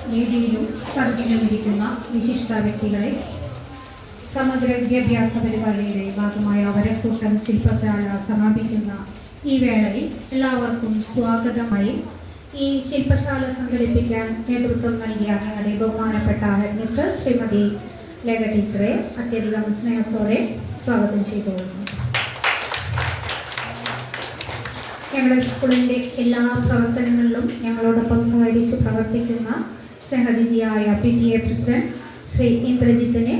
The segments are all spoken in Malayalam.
വേദിയിലും സദസ്സിലും ഇരിക്കുന്ന വിശിഷ്ട വ്യക്തികളെ, സമഗ്ര വിദ്യാഭ്യാസ പരിപാടിയുടെ ഭാഗമായ വരക്കൂട്ടം ശില്പശാല സമാപിക്കുന്ന ഈ വേളയിൽ എല്ലാവർക്കും സ്വാഗതമായി. ഈ ശില്പശാല സംഘടിപ്പിക്കാൻ നേതൃത്വം നൽകിയ ഞങ്ങളുടെ ബഹുമാനപ്പെട്ട ഹെഡ് മിസ്റ്റർ ശ്രീമതി ലേഖ ടീച്ചറെ അത്യധികം സ്നേഹത്തോടെ സ്വാഗതം ചെയ്തുകൊള്ളുന്നു. ഞങ്ങളുടെ സ്കൂളിൻ്റെ എല്ലാ പ്രവർത്തനങ്ങളിലും ഞങ്ങളോടൊപ്പം സഹകരിച്ച് പ്രവർത്തിക്കുന്ന സ്നേഹനിധിയായ PTA പ്രസിഡന്റ് ശ്രീ ഇന്ദ്രജിത്തിനെ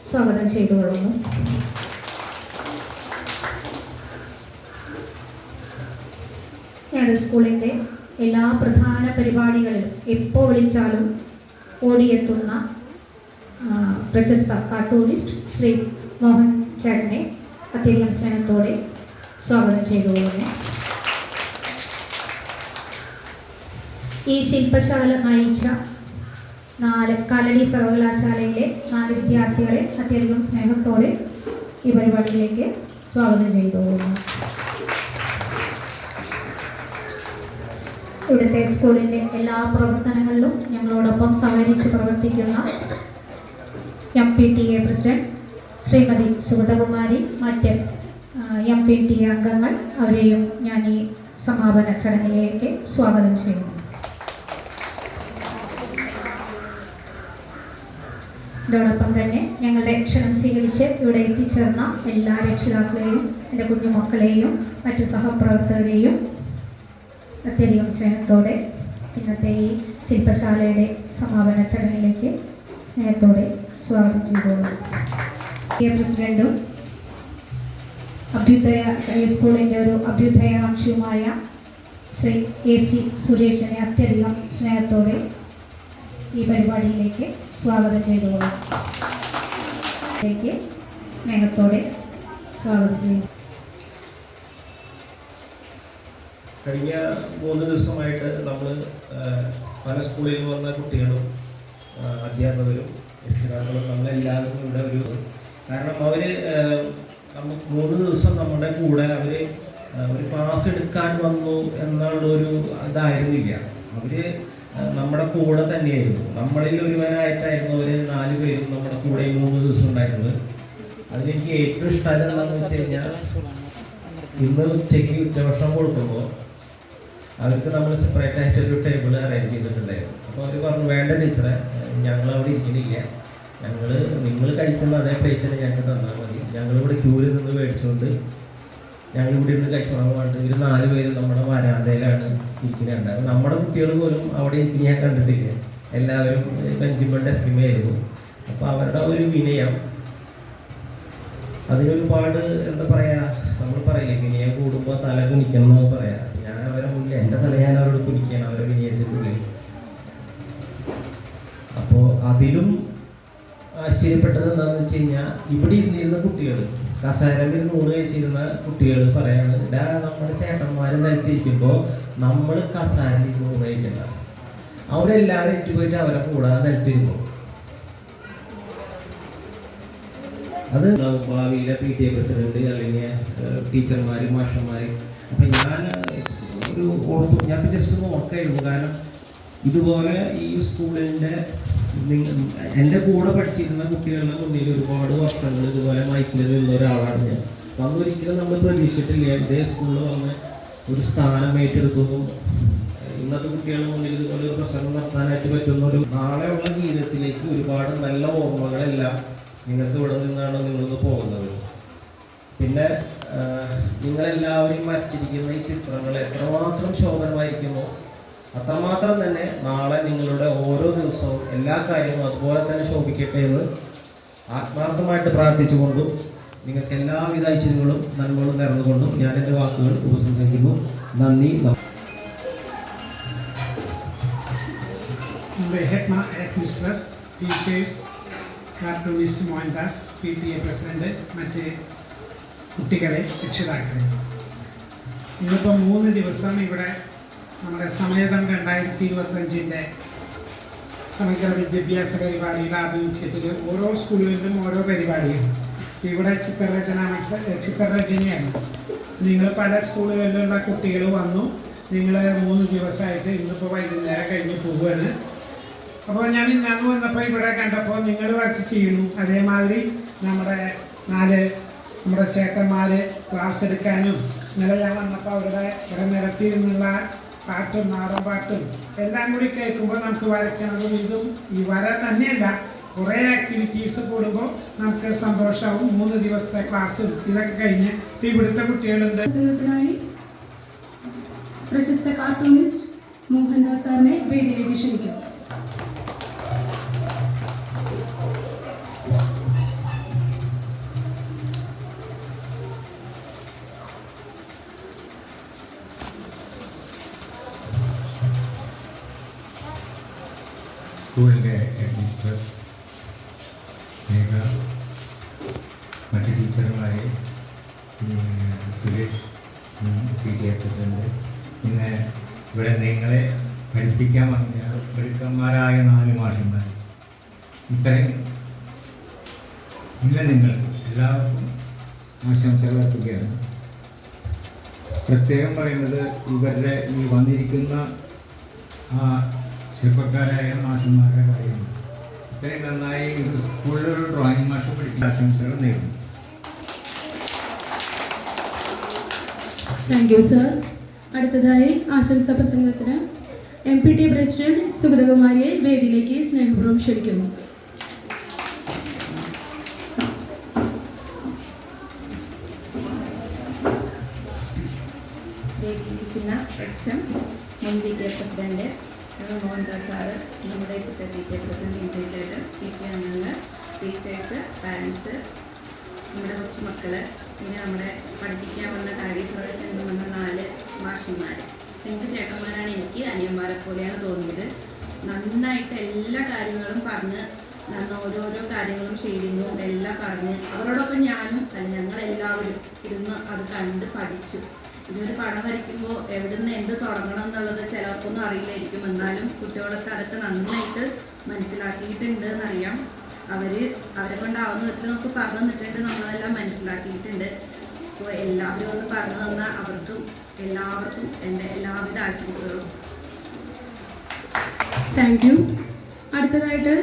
സ്വാഗതം ചെയ്തുകൊള്ളുന്നു. ഞങ്ങളുടെ സ്കൂളിൻ്റെ എല്ലാ പ്രധാന പരിപാടികളിലും എപ്പോൾ വിളിച്ചാലും ഓടിയെത്തുന്ന പ്രശസ്ത കാർട്ടൂണിസ്റ്റ് ശ്രീ മോഹൻ ചേട്ടനെ അത്യധികം സ്നേഹത്തോടെ സ്വാഗതം ചെയ്തുകൊള്ളുന്നു. ഈ ശില്പശാല നയിച്ച കാലടി സർവകലാശാലയിലെ 4 വിദ്യാർത്ഥികളെ അത്യധികം സ്നേഹത്തോടെ ഈ പരിപാടിയിലേക്ക് സ്വാഗതം ചെയ്തുകൊള്ളുന്നു. ഇവിടുത്തെ സ്കൂളിൻ്റെ എല്ലാ പ്രവർത്തനങ്ങളിലും ഞങ്ങളോടൊപ്പം സഹകരിച്ച് പ്രവർത്തിക്കുന്ന MPTA പ്രസിഡന്റ് ശ്രീമതി സുഗതകുമാരി, മറ്റ് MPTA അംഗങ്ങൾ, അവരെയും ഞാൻ ഈ സമാപന ചടങ്ങിലേക്ക് സ്വാഗതം ചെയ്യുന്നു. ഇതോടൊപ്പം തന്നെ ഞങ്ങളുടെ ക്ഷണം സ്വീകരിച്ച് ഇവിടെ എത്തിച്ചേർന്ന എല്ലാ രക്ഷിതാക്കളെയും എൻ്റെ കുഞ്ഞുമക്കളെയും മറ്റു സഹപ്രവർത്തകരെയും അത്യധികം സ്നേഹത്തോടെ ഇന്നത്തെ ഈ ശില്പശാലയുടെ സമാപന ചടങ്ങിലേക്ക് സ്നേഹത്തോടെ സ്വാഗതം ചെയ്തോളൂ. പ്രസിഡന്റും സ്കൂളിൻ്റെ ഒരു അഭ്യുദയകാംക്ഷിയുമായ ശ്രീ AC സുരേഷിനെ അത്യധികം സ്നേഹത്തോടെ ഈ പരിപാടിയിലേക്ക് സ്വാഗതം ചെയ്തോളൂ. സ്നേഹത്തോടെ സ്വാഗതം ചെയ്യുന്നു. കഴിഞ്ഞ 3 ദിവസമായിട്ട് നമ്മൾ പല സ്കൂളിൽ വന്ന കുട്ടികളും അധ്യാപകരും രക്ഷിതാക്കളും നമ്മളെല്ലാവരും ഇവിടെ കാരണം അവർ നമുക്ക് 3 ദിവസം നമ്മുടെ കൂടെ അവർ ഒരു ക്ലാസ് എടുക്കാൻ വന്നു എന്നുള്ളൊരു ഇതായിരുന്നില്ല. അവർ നമ്മുടെ കൂടെ തന്നെയായിരുന്നു. നമ്മളിൽ ഒരുവനായിട്ടായിരുന്നു അവർ 4 പേരും നമ്മുടെ കൂടെ 3 ദിവസം ഉണ്ടായിരുന്നത്. അതിലെനിക്ക് ഏറ്റവും ഇഷ്ടമായത് എന്താണെന്ന് വെച്ച് കഴിഞ്ഞാൽ, ഇന്ന് ഉച്ചയ്ക്ക് ഉച്ചഭക്ഷണം കൊടുക്കുമ്പോൾ അവർക്ക് നമ്മൾ സെപ്പറേറ്റ് ആയിട്ടൊരു ടേബിൾ അറേഞ്ച് ചെയ്തിട്ടുണ്ടായിരുന്നു. അപ്പോൾ അവർ പറഞ്ഞു, വേണ്ട ടീച്ചറെ, ഞങ്ങളവിടെ ഇരിക്കണില്ല, നിങ്ങൾ കഴിക്കുന്ന അതേ പ്ലേറ്റിന് ഞങ്ങൾക്ക് തന്നാൽ മതി, ഞങ്ങളിവിടെ ക്യൂവിൽ നിന്ന് മേടിച്ചുകൊണ്ട് ഞങ്ങളിവിടെ ഇരുന്ന് കഴിച്ചോളാൻ വേണ്ടി ഒരു 4 പേര് നമ്മുടെ വരാന്തയിലാണ് ഇരിക്കുന്നുണ്ടായിരുന്നു. നമ്മുടെ കുട്ടികൾ പോലും അവിടെ ഇരിക്കുന്ന ഞാൻ കണ്ടിട്ടില്ല. എല്ലാവരും ബെഞ്ചുമ്പോൾ ഡെസ്കിമായിരുന്നു. അപ്പോൾ അവരുടെ ഒരു വിനയം, അതിനൊരുപാട് എന്താ പറയുക, നമ്മൾ പറയില്ലേ വിനയം കൂടുമ്പോൾ തല കുനിക്കണം എന്ന് പറയാം. ഞാൻ അവരെ മുന്നിൽ എൻ്റെ തല ഞാൻ അവരോട് കുനിക്കുകയാണ് അവരുടെ വിനയത്തിൻ്റെ ഉള്ളിൽ. അപ്പോൾ അതിലും ആശ്ചര്യപ്പെട്ടത് എന്താണെന്ന് വെച്ച് കഴിഞ്ഞാൽ, ഇവിടെ ഇരുന്നിരുന്ന കുട്ടികൾ, കസേരയിൽ നൂറ് കഴിച്ചിരുന്ന കുട്ടികൾ പറയാണ്, നമ്മുടെ ചേട്ടന്മാർ നിലത്തിരിക്കുമ്പോൾ നമ്മൾ കസേരയിൽ നൂറ് കഴിക്കണ്ട. അവരെല്ലാവരും ഇട്ടുപോയിട്ട് അവരെ കൂടാതെ നിലത്തിരുന്നു. അത് ഭാവിയിലെ PTA പ്രസിഡന്റ് അല്ലെങ്കിൽ ടീച്ചർമാർ, മാഷന്മാർ. അപ്പം ഞാൻ ജസ്റ്റ് ഒന്ന് ഓർക്കായിരുന്നു. കാരണം ഇതുപോലെ ഈ സ്കൂളിൻ്റെ എൻ്റെ കൂടെ പഠിച്ചിരുന്ന കുട്ടികളുടെ മുന്നിൽ ഒരുപാട് വർഷങ്ങൾ ഇതുപോലെ മൈക്കിൽ നിന്ന ഒരാളാണ് ഞാൻ. അന്ന് ഒരിക്കലും നമ്മൾ പ്രതീക്ഷിച്ചിട്ടില്ല ഇതേ സ്കൂളിൽ വന്ന് ഒരു സ്ഥാനം ഏറ്റെടുക്കുന്നു. ഇന്നത്തെ കുട്ടികളുടെ മുന്നിൽ ഇതുപോലെ ഒരു പ്രസംഗം നടത്താനായിട്ട് പറ്റുന്ന ഒരു നാളെയുള്ള ജീവിതത്തിലേക്ക് ഒരുപാട് നല്ല ഓർമ്മകളെല്ലാം നിങ്ങൾക്ക് ഇവിടെ നിന്നാണ് നിങ്ങളിന്ന് പോകുന്നത്. പിന്നെ നിങ്ങളെല്ലാവരും വരച്ചിരിക്കുന്ന ഈ ചിത്രങ്ങൾ എത്രമാത്രം ശോഭനമായിരിക്കുന്നു, അത്രമാത്രം തന്നെ നാളെ നിങ്ങളുടെ ഓരോ ദിവസവും എല്ലാ കാര്യങ്ങളും അതുപോലെ തന്നെ ശോഭിക്കട്ടെ എന്ന് ആത്മാർത്ഥമായിട്ട് പ്രാർത്ഥിച്ചുകൊണ്ടും നിങ്ങൾക്ക് എല്ലാവിധ ഐശ്വര്യങ്ങളും നന്മകളും നേർന്നുകൊണ്ടും ഞാൻ എൻ്റെ വാക്കുകൾ ഉപസംഹരിക്കുന്നു. നന്ദി. Head mistress teachers, cartoonist Mohandas, PTA president, മറ്റ് കുട്ടികളെ, രക്ഷിതാക്കളെ, ഇന്നിപ്പോൾ 3 ദിവസം ഇവിടെ നമ്മുടെ സമയതം 2025 സമഗ്ര വിദ്യാഭ്യാസ പരിപാടിയുടെ ആഭിമുഖ്യത്തിൽ ഓരോ സ്കൂളുകളിലും ഓരോ പരിപാടികൾ. ഇവിടെ ചിത്രരചനയാണ്. നിങ്ങൾ പല സ്കൂളുകളിലുള്ള കുട്ടികൾ വന്നു. നിങ്ങൾ 3 ദിവസമായിട്ട് ഇന്നിപ്പോൾ വൈകുന്നേരം കഴിഞ്ഞ് പോവുകയാണ്. അപ്പോൾ ഞാൻ വന്നപ്പോൾ ഇവിടെ കണ്ടപ്പോൾ നിങ്ങൾ വർക്ക് ചെയ്യുന്നു. അതേമാതിരി നമ്മുടെ ചേട്ടന്മാർ ക്ലാസ് എടുക്കാനും ഇന്നലെ ഞാൻ വന്നപ്പോൾ ഇവിടെ നിരത്തിയിരുന്നുള്ള പാട്ടും നാടൻ പാട്ടും എല്ലാം കൂടി കേൾക്കുമ്പോൾ നമുക്ക് വരയ്ക്കണതും ഇതും ഈ വര തന്നെയല്ല, കുറേ ആക്ടിവിറ്റീസ് കൂടുമ്പോൾ നമുക്ക് സന്തോഷമാവും. 3 ദിവസത്തെ ക്ലാസ്സും ഇതൊക്കെ കഴിഞ്ഞ് ഇവിടുത്തെ കുട്ടികളുണ്ട്. പ്രശസ്ത കാർട്ടൂണിസ്റ്റ് മോഹൻദാസ് സാറിനെ വേദിയിലേക്ക് ക്ഷണിക്കുന്നു. സ്കൂളിൻ്റെ ഹെഡ്മിസ്ട്രസ് മേഘ, മറ്റ് ടീച്ചർമാരെ, സുരേഷ്, PTA പ്രസിഡന്റ്, പിന്നെ ഇവിടെ നിങ്ങളെ പഠിപ്പിക്കാൻ വന്ന മിടുക്കന്മാരായ 4 മാഷന്മാർ, ഇത്രയും നിങ്ങൾ എല്ലാവർക്കും ആശംസകൾ അർപ്പിക്കുകയാണ്. പ്രത്യേകം പറയുന്നത് ഇവരുടെ ഈ വന്നിരിക്കുന്ന ചെറുപ്പക്കാരായ മാഷന്മാരുടെ കാര്യമാണ്. ഇത്രയും നന്നായി ഒരു സ്കൂളിലൊരു ഡ്രോയിങ് മാഷ് പഠിക്കുന്ന ആശംസകൾ നേരുന്നു. Thank you sir. അടുത്തതായി ആശംസാ പ്രസംഗത്തിന് MPTA പ്രസിഡന്റ് സുഗതകുമാരിയെ വേദിയിലേക്ക് സ്നേഹപൂർവ്വം ക്ഷണിക്കുന്നു. വേദിയിരിക്കുന്ന HM, മുൻ PTA പ്രസിഡന്റ് മോഹൻദാസ് സാറ്, നമ്മുടെ ഇപ്പോഴത്തെ PTA പ്രസിഡന്റ്, ഇൻട്രീറ്റേഡ് PTA അംഗങ്ങൾ, ടീച്ചേഴ്സ്, പാരൻസ്, നമ്മുടെ കൊച്ചുമക്കൾ, പിന്നെ നമ്മുടെ പഠിപ്പിക്കാൻ വന്ന കാര്യം സർവീസിൽ വന്ന 4 മാഷന്മാർ. എനിക്ക് ചേട്ടന്മാരാണ്, എനിക്ക് അനിയന്മാരെ പോലെയാണ് തോന്നിയത്. നന്നായിട്ട് എല്ലാ കാര്യങ്ങളും പറഞ്ഞ് ഓരോരോ കാര്യങ്ങളും ഷെയ്ഡിങ്ങും എല്ലാം പറഞ്ഞ് അവരോടൊപ്പം ഞങ്ങളെല്ലാവരും ഇരുന്ന് അത് കണ്ട് പഠിച്ചു. ഇതൊരു പടം വരയ്ക്കുമ്പോൾ എവിടെ നിന്ന് എന്ത് തുടങ്ങണം എന്നുള്ളത് ചിലർക്കൊന്നും അറിയില്ലായിരിക്കും. എന്നാലും കുട്ടികളൊക്കെ അതൊക്കെ നന്നായിട്ട് മനസ്സിലാക്കിയിട്ടുണ്ട് എന്നറിയാം. അവരെ കൊണ്ടാവുന്ന വിധത്തിൽ നമുക്ക് പറഞ്ഞു തന്നിട്ടുണ്ട്, നമ്മളതെല്ലാം മനസ്സിലാക്കിയിട്ടുണ്ട്. അപ്പോൾ എല്ലാവരും ഒന്ന് പറഞ്ഞു തന്ന എല്ലാവർക്കും എൻ്റെ എല്ലാവിധ ആശംസകളും. Thank you. അടുത്തതായിട്ട്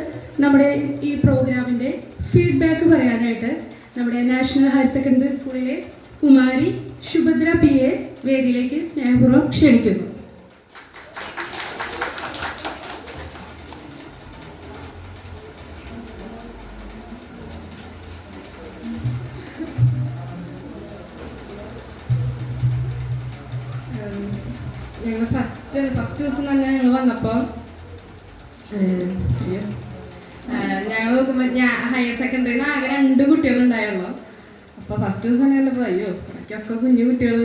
നമ്മുടെ ഈ പ്രോഗ്രാമിൻ്റെ ഫീഡ്ബാക്ക് പറയാനായിട്ട് നമ്മുടെ നാഷണൽ ഹയർ സെക്കൻഡറി സ്കൂളിലെ കുമാരി സുഭദ്ര PA വേദിയിലേക്ക് സ്നേഹപൂർവ്വം ക്ഷണിക്കുന്നു. ഞങ്ങൾ ഫസ്റ്റ് ദിവസം തന്നെ ഞങ്ങൾ വന്നപ്പോൾ ഞങ്ങൾ നോക്കുമ്പോൾ ഹയർ സെക്കൻഡറിയിൽ ആകെ 2 കുട്ടികളുണ്ടായുള്ളൂ. അപ്പോൾ ഫസ്റ്റ് ദിവസം കണ്ടപ്പോൾ ഇടയ്ക്കൊക്കെ കുഞ്ഞു കുട്ടികൾ,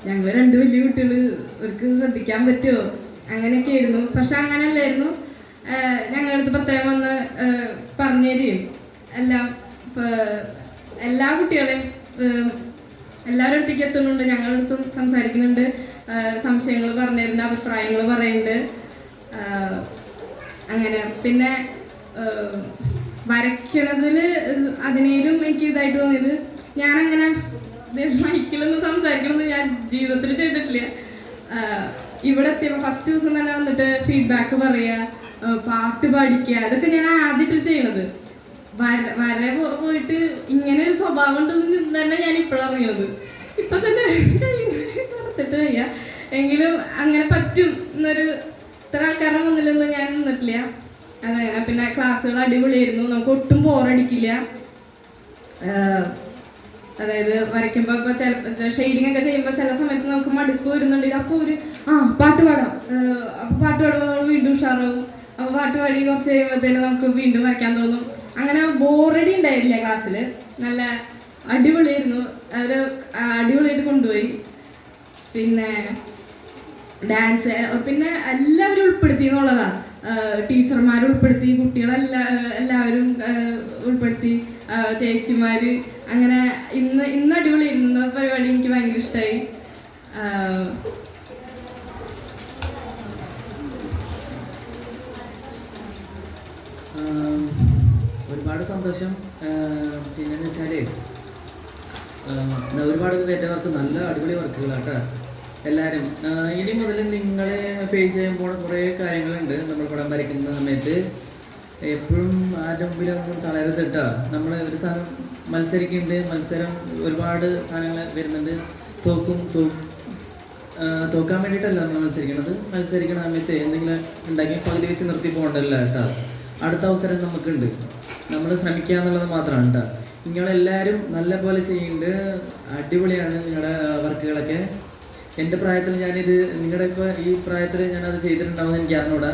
ഞങ്ങൾ 2 വലിയ കുട്ടികൾ, അവർക്ക് ശ്രദ്ധിക്കാൻ പറ്റുമോ അങ്ങനെയൊക്കെ ആയിരുന്നു. പക്ഷെ അങ്ങനെയല്ലായിരുന്നു. ഞങ്ങളടുത്ത് പ്രത്യേകം വന്ന് പറഞ്ഞു തരികയും എല്ലാ കുട്ടികളെയും എല്ലാവരുടെ അടുത്തേക്ക് എത്തുന്നുണ്ട്, ഞങ്ങളുടെ അടുത്തും സംസാരിക്കുന്നുണ്ട്, സംശയങ്ങൾ പറഞ്ഞു തരുന്നുണ്ട്, അഭിപ്രായങ്ങൾ പറയുന്നുണ്ട്. അങ്ങനെ പിന്നെ വരയ്ക്കണതിൽ അതിനേലും എനിക്ക് ഇതായിട്ട് തോന്നിയത്, ഞാനങ്ങനെ മൈക്കിലൊന്നും സംസാരിക്കണമെന്ന് ഞാൻ ജീവിതത്തിൽ ചെയ്തിട്ടില്ല. ഇവിടെ എത്തിയപ്പോൾ ഫസ്റ്റ് ദിവസം തന്നെ വന്നിട്ട് ഫീഡ്ബാക്ക് പറയുക, പാട്ട് പാടിക്കുക, അതൊക്കെ ഞാൻ ആദ്യമായിട്ട് ചെയ്യണത്. വര പോയിട്ട് ഇങ്ങനെ ഒരു സ്വഭാവം ഉണ്ടെന്ന് തന്നെ ഞാൻ ഇപ്പോഴാണ് അറിയണത്. ഇപ്പം തന്നെ കുറച്ചിട്ട് വയ്യ, എങ്കിലും അങ്ങനെ പറ്റും എന്നൊരു ഇത്ര ആൾക്കാരുടെ മുന്നിലൊന്നും ഞാൻ നിന്നിട്ടില്ല. അതങ്ങനെ പിന്നെ ക്ലാസ്സുകൾ അടിപൊളിയായിരുന്നു, നമുക്ക് ഒട്ടും ബോറടിക്കില്ല. അതായത് വരയ്ക്കുമ്പോൾ ഇപ്പോൾ ചില ഷെയ്ഡിങ് ഒക്കെ ചെയ്യുമ്പോൾ ചില സമയത്ത് നമുക്ക് മടുപ്പ് വരുന്നുണ്ടെങ്കിൽ അപ്പോൾ പാട്ട് പാടാം, അപ്പോൾ പാട്ട് പാടുമ്പോൾ നമ്മൾ വീണ്ടും ഉഷാറാവും. അപ്പോൾ പാട്ട് പാടി കുറച്ച് കഴിയുമ്പോഴത്തേനും നമുക്ക് വീണ്ടും വരയ്ക്കാൻ തോന്നും. അങ്ങനെ ബോറടി ഉണ്ടായില്ല ക്ലാസ്സിൽ, നല്ല അടിപൊളിയായിരുന്നു. ഒരു അടിപൊളിയായിട്ട് കൊണ്ടുപോയി. പിന്നെ ഡാൻസ് പിന്നെ എല്ലാവരും ഉൾപ്പെടുത്തി എന്നുള്ളതാണ്. ടീച്ചർമാർ ഉൾപ്പെടുത്തി, എല്ലാവരും ഉൾപ്പെടുത്തി, ചേച്ചിമാർ, അങ്ങനെ ഇന്ന് അടിപൊളി. ഇന്ന പരിപാടി എനിക്ക് ഭയങ്കര ഇഷ്ടമായി. ഒരുപാട് സന്തോഷം. പിന്നെന്ന് വെച്ചാൽ ഒരുപാട് പേരുടെ വർക്ക് നല്ല അടിപൊളി വർക്കുകളാട്ടോ എല്ലാവരും. ഇനി മുതൽ നിങ്ങൾ ഫേസ് ചെയ്യാൻ പോണ കുറേ കാര്യങ്ങളുണ്ട്. നമ്മൾ പടം വരയ്ക്കുന്ന സമയത്ത് എപ്പോഴും ആരുടെ മുമ്പിലൊന്നും തളരരുത് കേട്ടോ. നമ്മൾ ഒരു സാധനം മത്സരിക്കുന്നുണ്ട്, മത്സരം ഒരുപാട് സാധനങ്ങൾ വരുന്നുണ്ട്. തോക്കാൻ വേണ്ടിയിട്ടല്ല നമ്മൾ മത്സരിക്കണ സമയത്ത് എന്തെങ്കിലും ഉണ്ടാക്കി പകുതി വെച്ച് നിർത്തി പോകണ്ടല്ല കേട്ടോ. അടുത്ത അവസരം നമുക്കുണ്ട്, നമ്മൾ ശ്രമിക്കുക എന്നുള്ളത് മാത്രമാണ് കേട്ടോ. നിങ്ങളെല്ലാവരും നല്ല പോലെ ചെയ്യുന്നുണ്ട്, അടിപൊളിയാണ് നിങ്ങളുടെ വർക്കുകളൊക്കെ. എൻ്റെ പ്രായത്തിൽ ഞാനിത് നിങ്ങളുടെ ഇപ്പോൾ ഈ പ്രായത്തിൽ ഞാനത് ചെയ്തിട്ടുണ്ടാവുമെന്ന് എനിക്ക് അറിഞ്ഞൂടാ.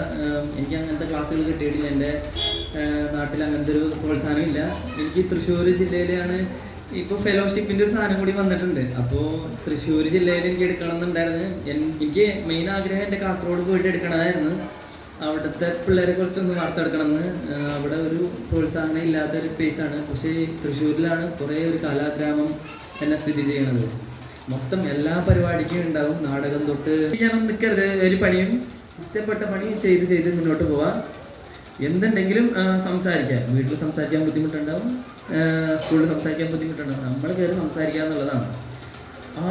എനിക്ക് അങ്ങനത്തെ ക്ലാസ്സുകൾ കിട്ടിയിട്ടില്ല. എൻ്റെ നാട്ടിൽ അങ്ങനത്തെ ഒരു പ്രോത്സാഹനം ഇല്ല. എനിക്ക് തൃശ്ശൂർ ജില്ലയിലാണ് ഇപ്പോൾ ഫെലോഷിപ്പിൻ്റെ ഒരു സാധനം കൂടി വന്നിട്ടുണ്ട്. അപ്പോൾ തൃശ്ശൂർ ജില്ലയിൽ എനിക്ക് എടുക്കണം എന്നുണ്ടായിരുന്നു. എനിക്ക് മെയിൻ ആഗ്രഹം എൻ്റെ കാസർഗോഡ് പോയിട്ട് എടുക്കണമായിരുന്നു. അവിടുത്തെ പിള്ളേരെ കുറിച്ചൊന്ന് വാർത്തെടുക്കണമെന്ന്. അവിടെ ഒരു പ്രോത്സാഹനം ഇല്ലാത്ത ഒരു സ്പേസാണ്. പക്ഷേ തൃശ്ശൂരിലാണ് കുറേ ഒരു കലാഗ്രാമം എന്നെ സ്ഥിതി ചെയ്യണത്. മൊത്തം എല്ലാ പരിപാടിക്കും ഉണ്ടാവും, നാടകം തൊട്ട്. ഞാനൊന്നും നിൽക്കരുത്, ഒരു പണിയും ഇഷ്ടപ്പെട്ട പണി ചെയ്ത് മുന്നോട്ട് പോവാം. എന്തുണ്ടെങ്കിലും സംസാരിക്കാം. വീട്ടിൽ സംസാരിക്കാൻ ബുദ്ധിമുട്ടുണ്ടാവും, സ്കൂളിൽ സംസാരിക്കാൻ ബുദ്ധിമുട്ടുണ്ടാവും. നമ്മൾ കയറി സംസാരിക്കുക എന്നുള്ളതാണ്.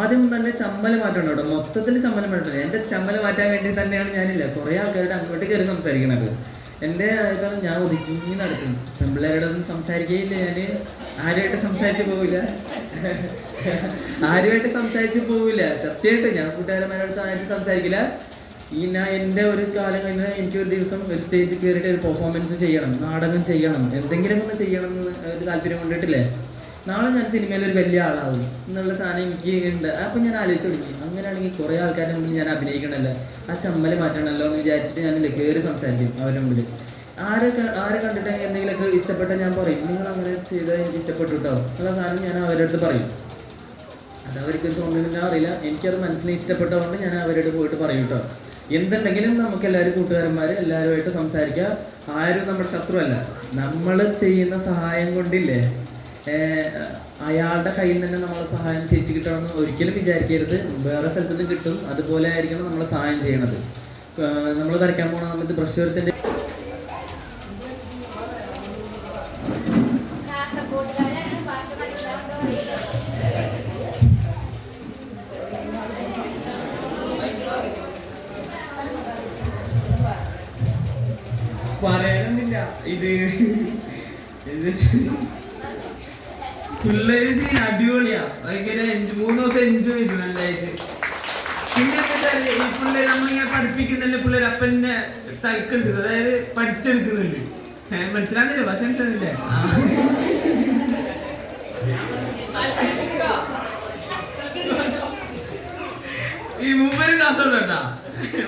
ആദ്യം തന്നെ ചമ്മൽ മാറ്റണം കേട്ടോ. മൊത്തത്തിൽ ചമ്മൽ മാറ്റണം. എൻ്റെ ചമ്മൽ മാറ്റാൻ വേണ്ടി തന്നെയാണ് ഞാനില്ല കുറേ ആൾക്കാരുടെ അങ്ങോട്ട് കയറി സംസാരിക്കണത്. എൻ്റെ ഇതാണ് ഞാൻ ഒതുക്കി നടക്കുന്നു. പെൺപിള്ളേരുടെ ഒന്നും സംസാരിക്കുകയില്ല. ഞാൻ ആരുമായിട്ട് സംസാരിച്ച് പോവില്ല. സത്യമായിട്ട് ഞാൻ കൂട്ടുകാരന്മാരുടെ ആരും സംസാരിക്കില്ല. ഞാൻ എൻ്റെ ഒരു കാലം കഴിഞ്ഞാൽ എനിക്കൊരു ദിവസം ഒരു സ്റ്റേജിൽ കയറിയിട്ട് ഒരു പെർഫോമൻസ് ചെയ്യണം, നാടകം ചെയ്യണം, എന്തെങ്കിലും ഒന്ന് ചെയ്യണം എന്ന് ഒരു താല്പര്യം കൊണ്ടിട്ടില്ലേ. നാളെ ഞാൻ സിനിമയിൽ ഒരു വലിയ ആളാവും എന്നുള്ള സാധനം എനിക്ക് ഉണ്ട്. അപ്പം ഞാൻ ആലോചിച്ച് തുടങ്ങി, അങ്ങനെയാണെങ്കിൽ കുറേ ആൾക്കാരുടെ മുമ്പിൽ ഞാൻ അഭിനയിക്കണമല്ലോ, ആ ചമ്മൽ മാറ്റണമല്ലോ എന്ന് വിചാരിച്ചിട്ട് ഞാനില്ല കയറി സംസാരിക്കും അവരുടെ മുമ്പിൽ. ആരെ കണ്ടിട്ട് എന്തെങ്കിലുമൊക്കെ ഇഷ്ടപ്പെട്ടാൽ ഞാൻ പറയും, നിങ്ങൾ അങ്ങനെ ചെയ്താൽ എനിക്ക് ഇഷ്ടപ്പെട്ടു കേട്ടോ എന്നുള്ള സാധനം ഞാൻ അവരുടെ അടുത്ത് പറയും. അത് അവർക്ക് തോന്നുന്നില്ല അറിയില്ല, എനിക്കത് മനസ്സിന് ഇഷ്ടപ്പെട്ടതുകൊണ്ട് ഞാൻ അവരോട് പോയിട്ട് പറയും കേട്ടോ. എന്തുണ്ടെങ്കിലും നമുക്ക് എല്ലാവരും കൂട്ടുകാരന്മാർ എല്ലാവരുമായിട്ട് സംസാരിക്കുക. ആരും നമ്മുടെ ശത്രുവല്ല. നമ്മൾ ചെയ്യുന്ന സഹായം കൊണ്ടില്ലേ അയാളുടെ കയ്യിൽ നിന്ന് നമ്മളെ സഹായം തിരിച്ചു കിട്ടണമെന്ന് ഒരിക്കലും വിചാരിക്കരുത്. വേറെ സ്ഥലത്ത് നിന്ന് കിട്ടും. അതുപോലെ ആയിരിക്കണം നമ്മളെ സഹായം ചെയ്യണത്. നമ്മൾ വരയ്ക്കാൻ പോണ സമയത്ത് ബ്രഷ്വരത്തിൻ്റെ പറയണമെന്നില്ല. ഇത് പിള്ളേര് സീൻ അടിപൊളിയാ. ഭയങ്കര 3 ദിവസം എൻജോയ് ചെയ്തു നല്ലതായിട്ട്. പിന്നെ ഈ പിള്ളേർ നമ്മളിങ്ങനെ പഠിപ്പിക്കുന്നല്ലേ പിള്ളേർ അപ്പന്നെ തലക്കെടുക്കുന്നത്, അതായത് പഠിച്ചെടുക്കുന്നുണ്ട്. മനസ്സിലാകുന്നില്ലേ? ഭാഷ മനസ്സിലാകുന്നില്ലേ? ഈ മൂപ്പര് കാസർഗോഡ് കേട്ടാ.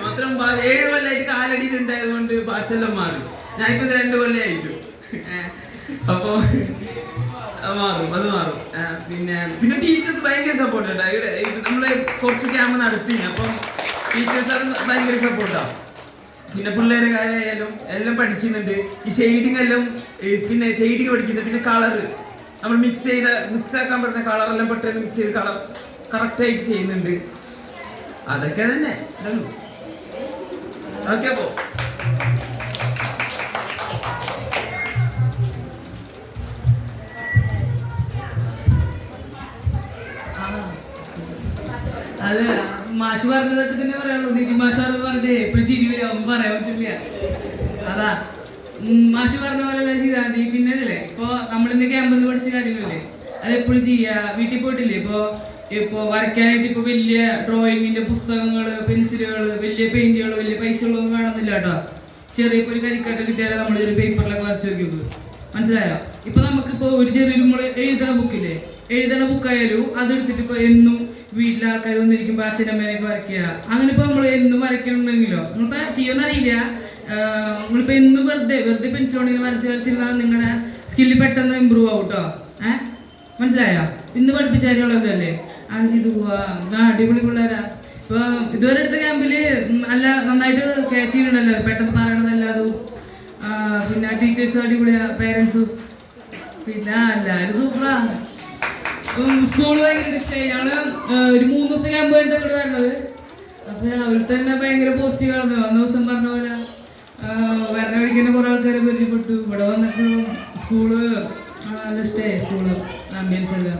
മാത്രം 7 കൊല്ലമായിട്ട് കാലടിയിലുണ്ടായത് കൊണ്ട് ഭാഷ എല്ലാം മാറി. ഞാനിപ്പോ 2 കൊല്ലമായിട്ടു. അപ്പൊ അത് മാറും. പിന്നെ ടീച്ചേഴ്സ് ഭയങ്കര സപ്പോർട്ട് കേട്ടോ. നമ്മള് കുറച്ച് ക്യാമ്പ് നടത്തി, അപ്പം ടീച്ചേഴ്സ് അത് ഭയങ്കര സപ്പോർട്ടാണ്. പിന്നെ പിള്ളേരെ കാര്യമായാലും എല്ലാം പഠിക്കുന്നുണ്ട്. ഈ ഷെയ്ഡിങ് എല്ലാം പിന്നെ ഷെയ്ഡിങ് പഠിക്കുന്നുണ്ട്. പിന്നെ കളറ് നമ്മൾ മിക്സ് ആക്കാൻ പറ്റുന്ന കളറെല്ലാം പെട്ടെന്ന് മിക്സ് ചെയ്ത് കളർ കറക്റ്റായിട്ട് ചെയ്യുന്നുണ്ട്. അതൊക്കെ തന്നെ. ഓക്കെ, അപ്പോ അത് മാഷ് പറഞ്ഞതൊക്കെ തന്നെ പറയാനുള്ളൂ. നിധി മാഷ് പറഞ്ഞേ എപ്പോഴും ചിരി വരിക, ഒന്നും പറയാൻ പറ്റില്ല. അതാ മാഷ് പറഞ്ഞ പോലെ ചെയ്താൽ മതി. പിന്നെ അതല്ലേ ഇപ്പോൾ നമ്മളിന്ന് ക്യാമ്പിൽ നിന്ന് പഠിച്ച കാര്യങ്ങളില്ലേ അതെപ്പോഴും ചെയ്യുക. വീട്ടിൽ പോയിട്ടില്ലേ ഇപ്പോൾ വരയ്ക്കാനായിട്ട് ഇപ്പോൾ വലിയ ഡ്രോയിങ്ങിൻ്റെ പുസ്തകങ്ങൾ, പെൻസിലുകൾ, വലിയ പെയിന്റുകൾ, വലിയ പൈസകളൊന്നും വേണമെന്നില്ല കേട്ടോ. ചെറിയ ഇപ്പോൾ ഒരു കരിക്കട്ട കിട്ടിയാലേ നമ്മൾ ചെറിയ പേപ്പറിലൊക്കെ വരച്ച് നോക്കി. മനസ്സിലായോ? ഇപ്പൊ നമുക്കിപ്പോ ഒരു ചെറിയൊരു നമ്മള് എഴുതണ ബുക്കില്ലേ, എഴുതണ ബുക്കായാലും അതെടുത്തിട്ട് ഇപ്പൊ എന്നും വീട്ടിലെ ആൾക്കാർ വന്നിരിക്കുമ്പോ അച്ഛനമ്മേനൊക്കെ വരയ്ക്കുക. അങ്ങനെ ഇപ്പൊ നമ്മൾ എന്നും വരയ്ക്കണമെങ്കിലോ നിങ്ങളിപ്പോ ചെയ്യുമെന്നറിയില്ല, നിങ്ങളിപ്പോ എന്നും വെറുതെ പെൻസിൽ കൊണ്ടിങ്ങനെ വരച്ചിരുന്നാൽ നിങ്ങളുടെ സ്കില്ല് പെട്ടെന്ന് ഇമ്പ്രൂവ് ആവും കേട്ടോ. മനസ്സിലായോ? ഇന്ന് പഠിപ്പിച്ച കാര്യങ്ങളല്ലോ അല്ലേ, അങ്ങനെ ചെയ്തു പോവാ. അടിപൊളി പിള്ളേരാ. ഇപ്പൊ ഇതുവരെ എടുത്ത ക്യാമ്പില് നല്ല നന്നായിട്ട് ക്യാച്ച് ചെയ്യുന്നുണ്ടല്ലോ, പെട്ടെന്ന് പറയണതല്ല എല്ലാതും പിന്നെ ടീച്ചേഴ്സ് അടിപൊളിയാ, പേരൻസും പിന്നെ എല്ലാവരും സൂപ്പറാ. സ്കൂൾ ഭയങ്കര ഇഷ്ടമായി. ഞങ്ങൾ ഒരു 3 ദിവസം ക്യാമ്പ് കഴിഞ്ഞിട്ട് ഇവിടെ വരണത്. അപ്പോൾ രാവിലെ തന്നെ ഭയങ്കര പോസിറ്റീവാണ്. അന്ന് ദിവസം പറഞ്ഞ പോലെ വരണ വഴിക്കുന്ന കുറേ ആൾക്കാരെ പരിചയപ്പെട്ടു. ഇവിടെ വന്നിട്ട് സ്കൂള് നല്ല ഇഷ്ടമായി, സ്കൂള് ആംബിയൻസ് എല്ലാം.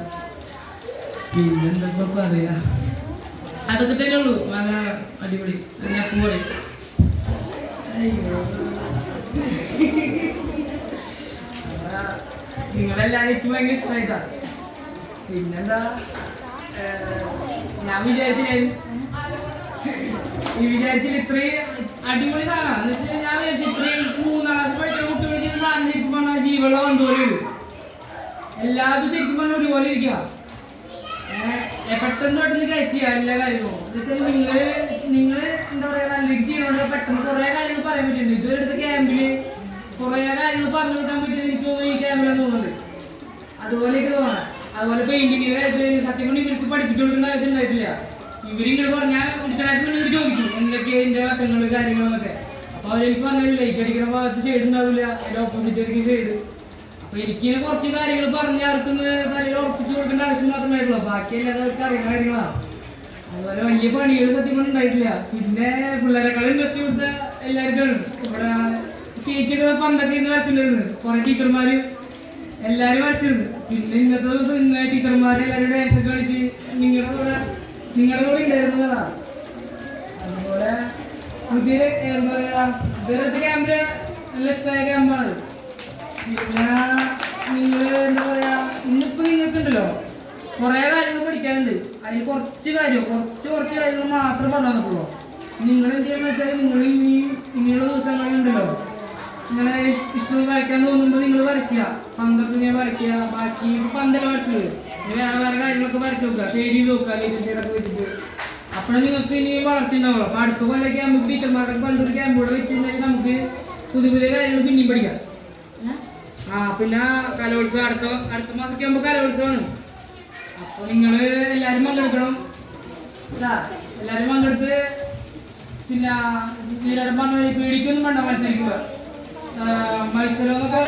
പിന്നെന്തൊക്കെ പറയാ, അതൊക്കെ തന്നെ ഉള്ളൂ. നല്ല അടിപൊളി പോലെ. നിങ്ങളെല്ലാവരും എനിക്ക് ഭയങ്കര ഇഷ്ടമായിട്ടാ. പിന്നെന്താ, ഞാൻ വിചാരിച്ചില്ല ഇത്രയും അടിപൊളി സാധനമാണ്. എന്ന് വെച്ചാൽ ഞാൻ വിചാരിച്ചു ഇത്രയും 3ാം ക്ലാസ് പഠിക്കുന്ന കുട്ടികൾക്ക് സാധനം ശരിക്കും പറഞ്ഞാൽ ജീവനുള്ള വന്നുപോലെ വരും. എല്ലാവരും ശരിക്കും പറഞ്ഞാൽ ഒരുപോലെ ഇരിക്കുക. പെട്ടെന്ന് ക്യാച്ച് ചെയ്യുക എല്ലാ കാര്യങ്ങളും. എന്ന് വെച്ചാൽ നിങ്ങൾ എന്താ പറയുക, നല്ല രീതി ചെയ്യണോണ്ട് പെട്ടെന്ന് കുറേ കാര്യങ്ങൾ പറയാൻ പറ്റുന്നുണ്ട്. ഇതുവരെ എടുത്ത ക്യാമ്പില് കുറേ കാര്യങ്ങൾ പറഞ്ഞു കൊടുക്കാൻ പറ്റുന്നത് എനിക്ക് തോന്നുന്നു ഈ ക്യാമ്പിലാണ് തോന്നുന്നത്. അതുപോലെയൊക്കെ തോന്നാം. അതുപോലെ പെയിന്റിങ്ങിന്റെ കാര്യത്തിൽ സത്യം പറഞ്ഞാൽ ഇവർക്ക് പഠിപ്പിച്ചു കൊടുക്കേണ്ട ആവശ്യം ഉണ്ടായിട്ടില്ല. ഇവരിങ്ങോട്ട് പറഞ്ഞാൽ ഉടനായിട്ട് ഇവർ ചോദിക്കും എന്തൊക്കെയാണ് ഇതിന്റെ വശങ്ങൾ കാര്യങ്ങളൊക്കെ. അപ്പോൾ അവരെനിക്ക് പറഞ്ഞാൽ ലൈറ്റ് അടിക്കുന്ന ഭാഗത്ത് ഷെയ്ഡ് ഉണ്ടാവില്ല, അതിന്റെ ഓപ്പോസിറ്റ് ആയിരിക്കും ഷെയ്ഡ്. അപ്പോൾ എനിക്കിങ്ങനെ കുറച്ച് കാര്യങ്ങൾ പറഞ്ഞ് ആർക്കൊന്ന് തലയിൽ ഉറപ്പിച്ചു കൊടുക്കേണ്ട ആവശ്യം മാത്രമായിട്ടുള്ളൂ. ബാക്കിയല്ലാതെ അവർക്ക് അറിയുന്ന കാര്യങ്ങളാണ്. അതുപോലെ വലിയ പണികൾ സത്യം പറഞ്ഞാൽ ഉണ്ടായിട്ടില്ല. പിന്നെ പിള്ളേരെക്കാളും ഇൻട്രസ്റ്റ് കൊടുത്ത എല്ലാവർക്കും ഇവിടെ ചേച്ചിയൊക്കെ പന്തൊക്കെ ഇന്ന് വരച്ചിട്ടുണ്ടായിരുന്നു. കുറേ ടീച്ചർമാർ എല്ലാവരും വരച്ചിരുന്നു. പിന്നെ ഇന്നത്തെ ദിവസം ഇന്ന് ടീച്ചർമാരെല്ലാവരും ഡാൻസ് ഒക്കെ കളിച്ച് നിങ്ങളുടെ കൂടെ ഉണ്ടായിരുന്നതാ. അതുപോലെ പുതിയ എന്താ പറയുക, ഇവരത്തെ ക്യാമ്പില് നല്ല ഇഷ്ടമായ ക്യാമ്പാണ്. പിന്നെ നിങ്ങൾ എന്താ പറയുക, ഇന്നിപ്പോൾ നിങ്ങൾക്കുണ്ടല്ലോ കുറേ കാര്യങ്ങൾ പഠിക്കാനുണ്ട്. അതിൽ കുറച്ച് കാര്യങ്ങൾ മാത്രം പറഞ്ഞു തന്നിട്ടുള്ളൂ. നിങ്ങൾ എന്ത് ചെയ്യുന്നത് വെച്ചാൽ നിങ്ങൾ ഇനിയുള്ള ദിവസങ്ങളുണ്ടല്ലോ ഇങ്ങനെ ഇഷ്ടം വരയ്ക്കാൻ തോന്നുമ്പോൾ നിങ്ങൾ വരയ്ക്കുക. പന്തൊക്കെ ഇങ്ങനെ വരയ്ക്കുക. ബാക്കി പന്തെല്ലാം വരച്ചത് വേറെ കാര്യങ്ങളൊക്കെ വരച്ച് നോക്കുക, ഷെയ്ഡ് ചെയ്ത് നോക്കുക, ലൈറ്റ് ഷെയ്ഡൊക്കെ വെച്ചിട്ട്. അപ്പോഴേ നിങ്ങൾക്ക് ഇനി വളർച്ച ഉണ്ടാവുള്ളൂ. അപ്പോൾ അടുത്ത കൊല്ലമൊക്കെ നമുക്ക് ടീച്ചർമാരുടെ പണ്ടൊരു ക്യാമ്പ് കൂടെ വെച്ച് കഴിഞ്ഞാൽ നമുക്ക് പുതിയ കാര്യങ്ങൾ പിന്നെയും പഠിക്കാം. പിന്നെ കലോത്സവം അടുത്ത മാസമൊക്കെ ആകുമ്പോൾ കലോത്സവമാണ്. അപ്പോൾ നിങ്ങൾ എല്ലാവരും പങ്കെടുക്കണം. എല്ലാവരും പങ്കെടുത്ത് പിന്നെ നീരാടം പറഞ്ഞ പേടിക്കൊന്നും വേണ്ട, മത്സരിക്കുക. മത്സരം എന്നൊക്കെ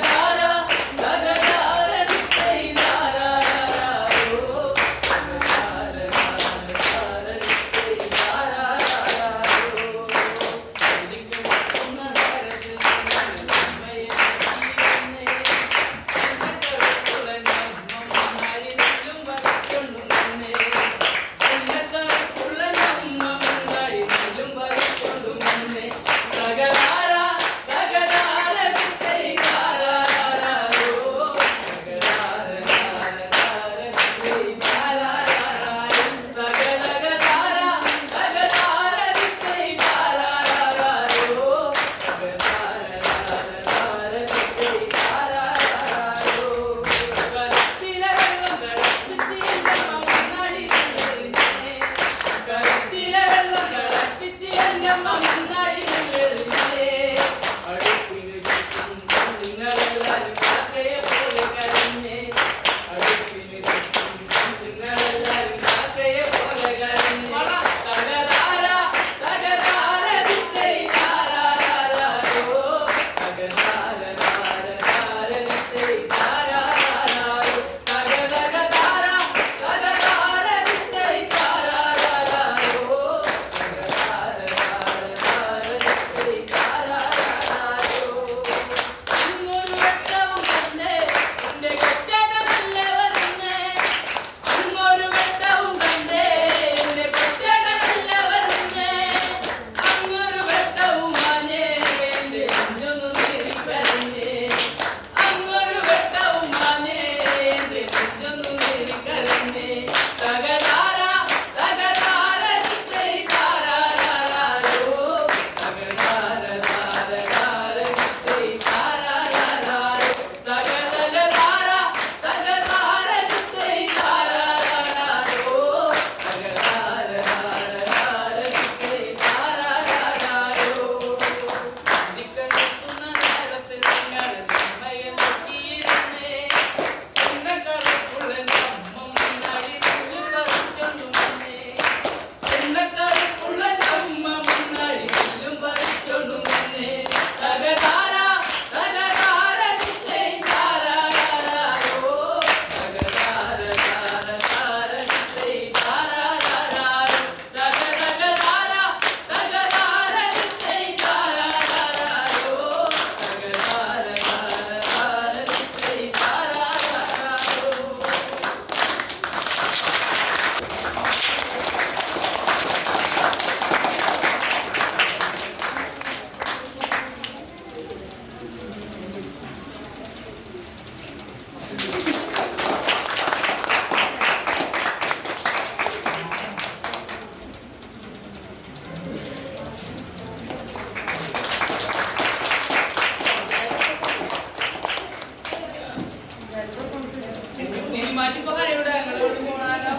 മാഷി ഇപ്പൊ കരയൂടെ ഞങ്ങളോട് പോണാലോ.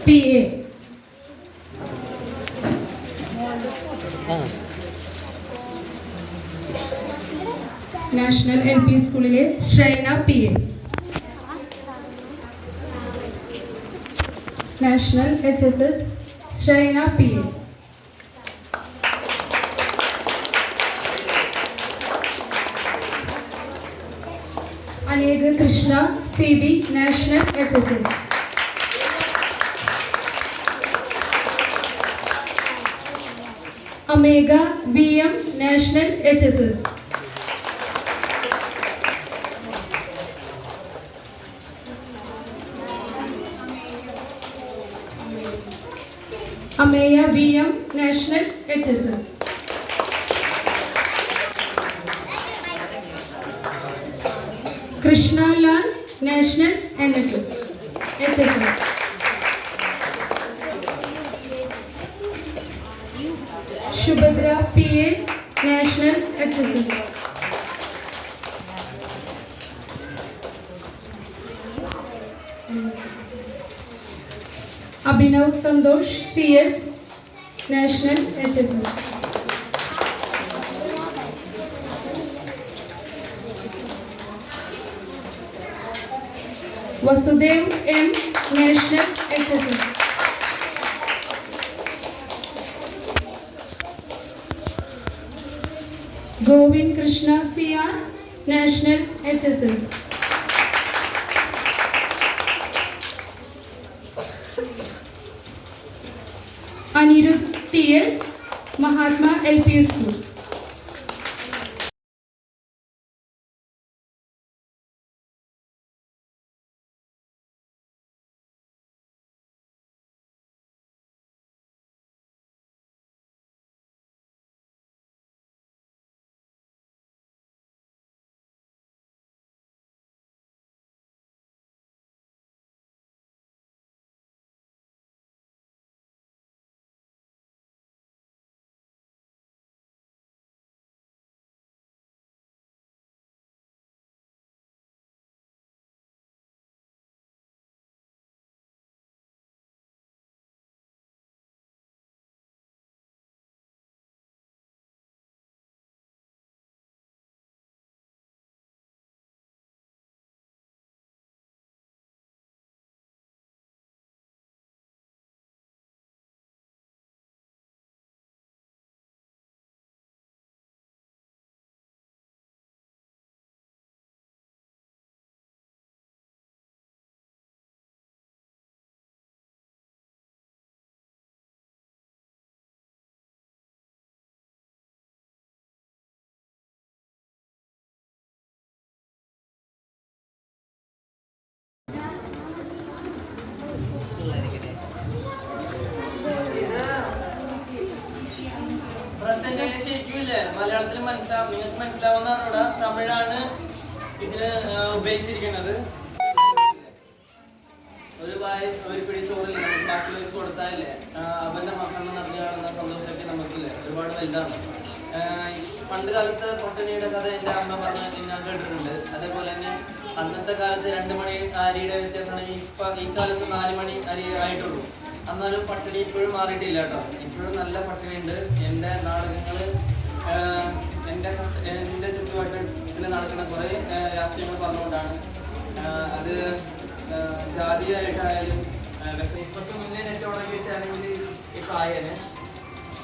PA നാഷണൽ LP സ്കൂളിലെ ശ്രേന PA, നാഷണൽ HSS ശ്രേന PA, അനേക Krishna CB national HSS, Amegha VM national HSS, Ameya VM national HSS, Krishnalal national NHS HSS, ശുഭദ്ര PA national HSS, Abhinav Santhosh CS national HSS, Vasudev M national HSS, Govind Krishna CR national HSS, Anirudh TS Mahatma LP school. ശരിക്കുമില്ലേ മലയാളത്തിൽ നിങ്ങൾക്ക് മനസ്സിലാവുന്ന തമിഴാണ് ഇതിന് ഉപയോഗിച്ചിരിക്കുന്നത്. ഒരു പിടി ചോറില്ല ബാക്കിയുള്ളവർക്ക് കൊടുത്താലേ അവന്റെ മക്കളെ നടന്നു കാണുന്ന സന്തോഷമൊക്കെ നമുക്കില്ലേ ഒരുപാട് വലുതാണ്. പണ്ട് കാലത്ത് പൊട്ടണിയുടെ കഥ എൻ്റെ അമ്മ പറഞ്ഞ് ഞാൻ കേട്ടിട്ടുണ്ട്. അതേപോലെ തന്നെ അന്നത്തെ കാലത്ത് 2 മണി അരിയുടെ വ്യത്യാസമാണെങ്കിൽ ഈ കാലത്ത് 4 മണി അരി ആയിട്ടുള്ളൂ. എന്നാലും പട്ടിണി ഇപ്പോഴും മാറിയിട്ടില്ല കേട്ടോ. ഇപ്പോഴും നല്ല പട്ടിണിയുണ്ട്. എൻ്റെ നാടകങ്ങൾ എൻ്റെ ചുറ്റുവട്ടത്തിൽ നടക്കുന്ന കുറേ രാഷ്ട്രീയങ്ങൾ പറഞ്ഞുകൊണ്ടാണ്. അത് ജാതിയായിട്ടായാലും കുറച്ച് മുന്നേ നെറ്റ് ഉണക്കി വെച്ചാണെങ്കിൽ ഇപ്പം ആയേനെ.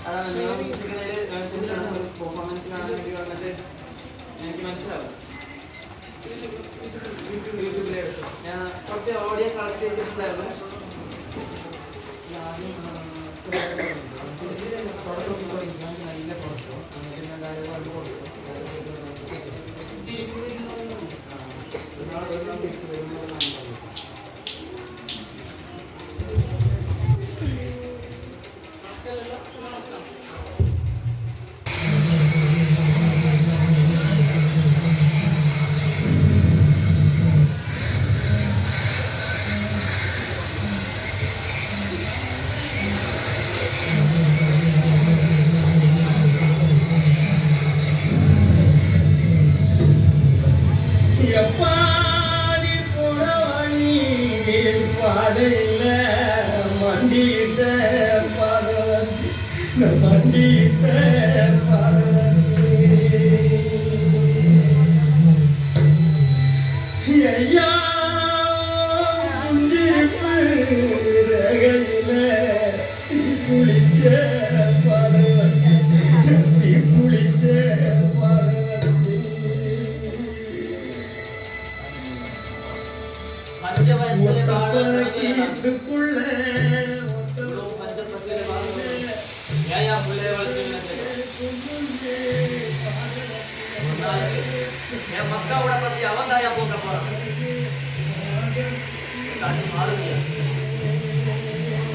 അതാണ് നിങ്ങൾ വിശ്വസിക്കുന്നതിൽ പെർഫോമൻസ് കാണാൻ വേണ്ടി വന്നിട്ട് എനിക്ക് മനസ്സിലാവും. യൂട്യൂബിലെ ഞാൻ കുറച്ച് ഓഡിയോ കളക്ട് ചെയ്തിട്ടുണ്ടായിരുന്നു. നല്ല പുറത്തു തിരിച്ചു വരുമ്പോൾ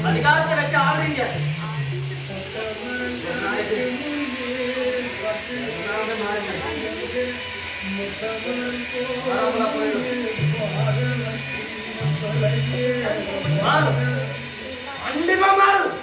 அதிகாரத்தை வச்சு ஆடுறீங்க. மாறும், கண்டிப்பா மாறும்.